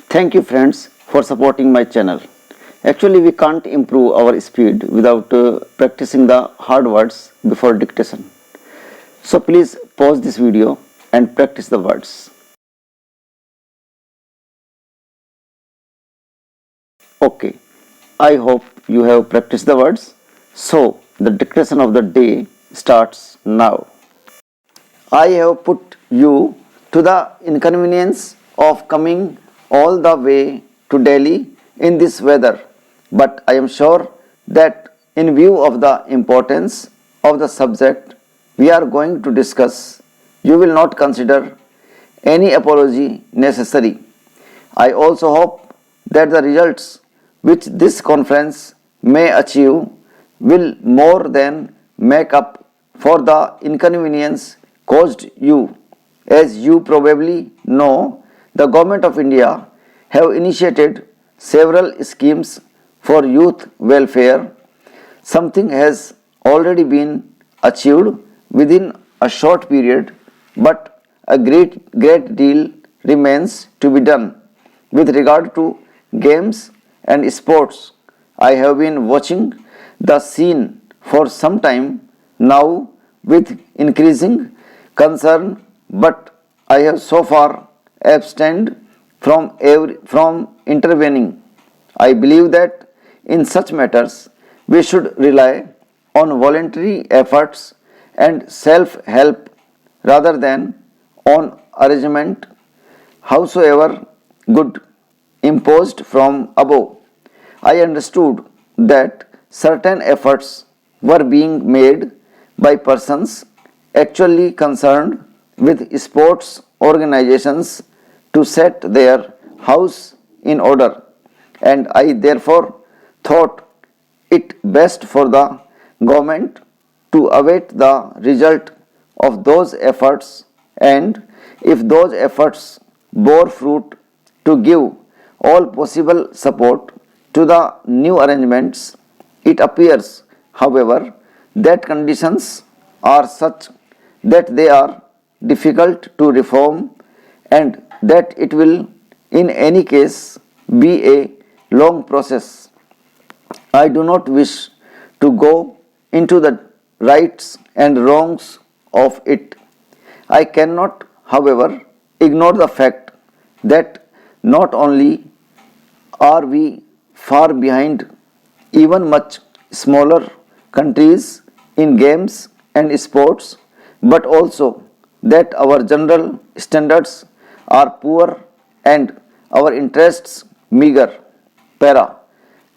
Thank you friends for supporting my channel. Actually, we can't improve our speed without practicing the hard words before dictation. So please pause this video and practice the words. Okay, I hope you have practiced the words. So the dictation of the day starts now. I have put you to the inconvenience of coming all the way to Delhi in this weather, but I am sure that in view of the importance of the subject we are going to discuss, you will not consider any apology necessary. I also hope that the results which this conference may achieve will more than make up for the inconvenience caused you. As you probably know, the Government of India have initiated several schemes for youth welfare. Something has already been achieved within a short period, but a great deal remains to be done. With regard to games and sports, I have been watching the scene for some time now with increasing concern, but I have so far abstained from intervening. I believe that in such matters we should rely on voluntary efforts and self-help rather than on arrangement, howsoever good, imposed from above. I understood that certain efforts were being made by persons actually concerned with sports organizations to set their house in order, and I therefore thought it best for the government to await the result of those efforts, and if those efforts bore fruit, to give all possible support to the new arrangements. It appears, however, that conditions are such that they are difficult to reform and that it will in any case be a long process. I do not wish to go into the rights and wrongs of it. I cannot, however, ignore the fact that not only are we far behind even much smaller countries in games and sports, but also that our general standards are poor and our interests meager. Para.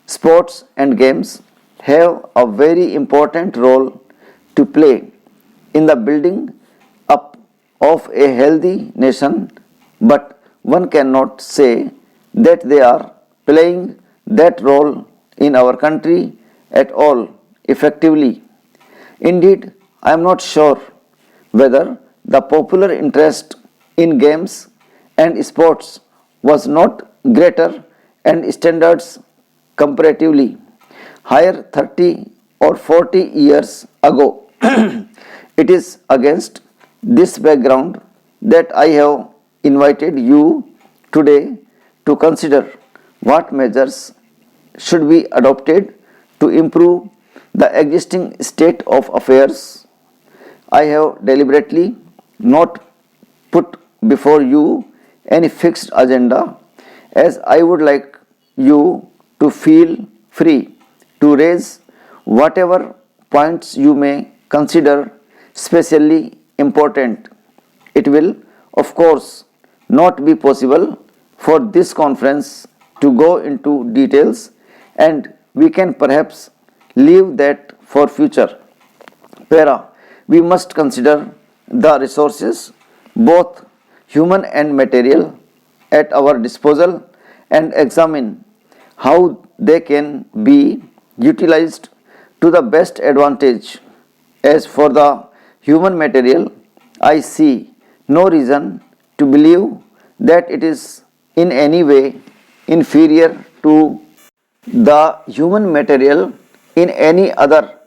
Sports and games have a very important role to play in the building up of a healthy nation, but one cannot say that they are playing that role in our country at all effectively. Indeed, I am not sure whether the popular interest in games and sports was not greater and standards comparatively higher 30 or 40 years ago. It is against this background that I have invited you today to consider what measures should be adopted to improve the existing state of affairs. I have deliberately not put before you any fixed agenda, as I would like you to feel free to raise whatever points you may consider specially important. It will, of course, not be possible for this conference to go into details, and we can perhaps leave that for future. Para. We must consider the resources, both human and material, at our disposal and examine how they can be utilized to the best advantage. As for the human material, I see no reason to believe that it is in any way inferior to the human material in any other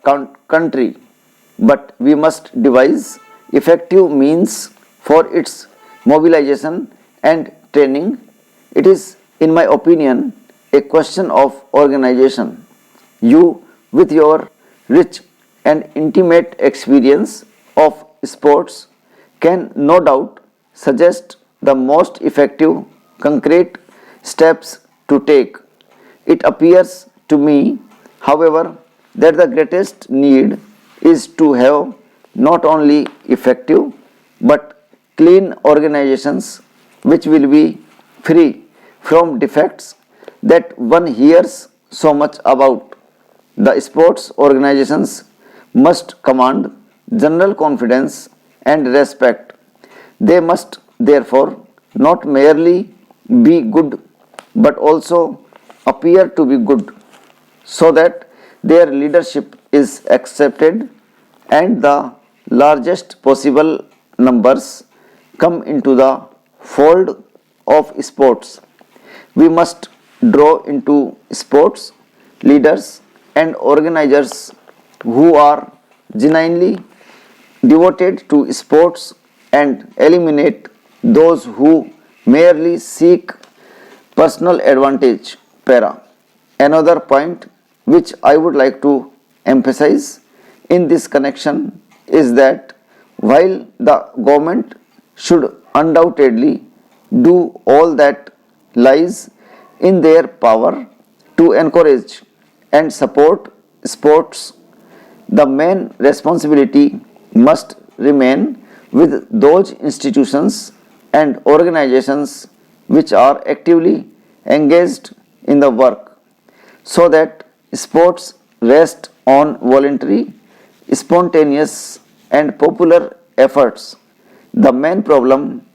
country, but we must devise effective means for its mobilization and training. It is in my opinion, a question of organization. You, with your rich and intimate experience of sports, can no doubt suggest the most effective concrete steps to take. It appears to me, however, that the greatest need is to have not only effective but clean organizations which will be free from defects that one hears so much about. The sports organizations must command general confidence and respect. They must therefore not merely be good but also appear to be good so that their leadership is accepted and the largest possible numbers come into the fold of sports. We must draw into sports leaders and organizers who are genuinely devoted to sports and eliminate those who merely seek personal advantage. Para. Another point which I would like to emphasize in this connection is that while the government should undoubtedly do all that lies in their power to encourage and support sports, the main responsibility must remain with those institutions and organizations which are actively engaged in the work so that sports rest on voluntary, spontaneous, and popular efforts. The main problem,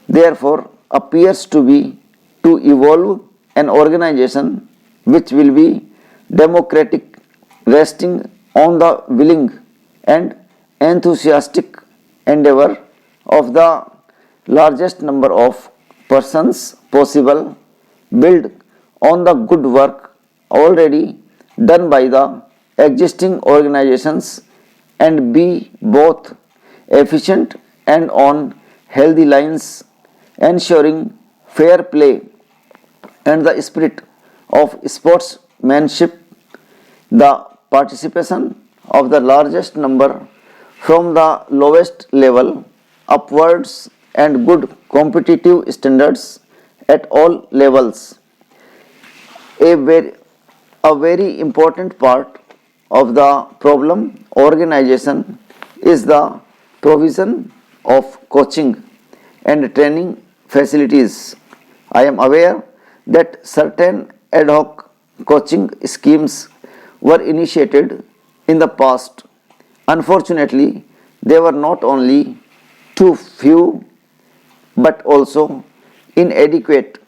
therefore, appears to be to evolve an organization which will be democratic, resting on the willing and enthusiastic endeavor of the largest number of persons possible, build on the good work already done by the existing organizations and be both efficient and on healthy lines, ensuring fair play and the spirit of sportsmanship, the participation of the largest number from the lowest level upwards and good competitive standards at all levels. A very important part of the problem organization is the provision of coaching and training facilities. I am aware that certain ad hoc coaching schemes were initiated in the past. Unfortunately, they were not only too few but also inadequate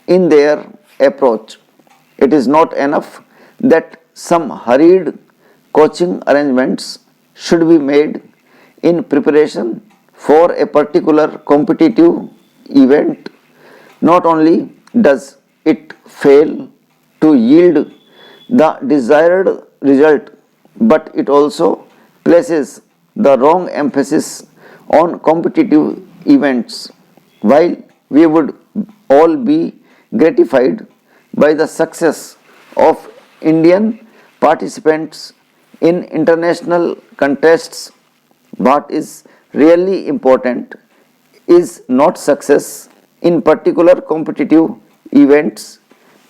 in their approach. It is not enough that some hurried coaching arrangements should be made in preparation for a particular competitive event. Not only does it fail to yield the desired result, but it also places the wrong emphasis on competitive events. While we would all be gratified by the success of Indian participants in international contests, what is really important is not success in particular competitive events,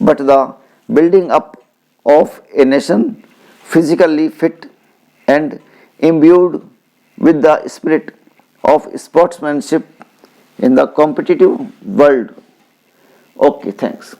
but the building up of a nation physically fit and imbued with the spirit of sportsmanship in the competitive world. Okay, thanks.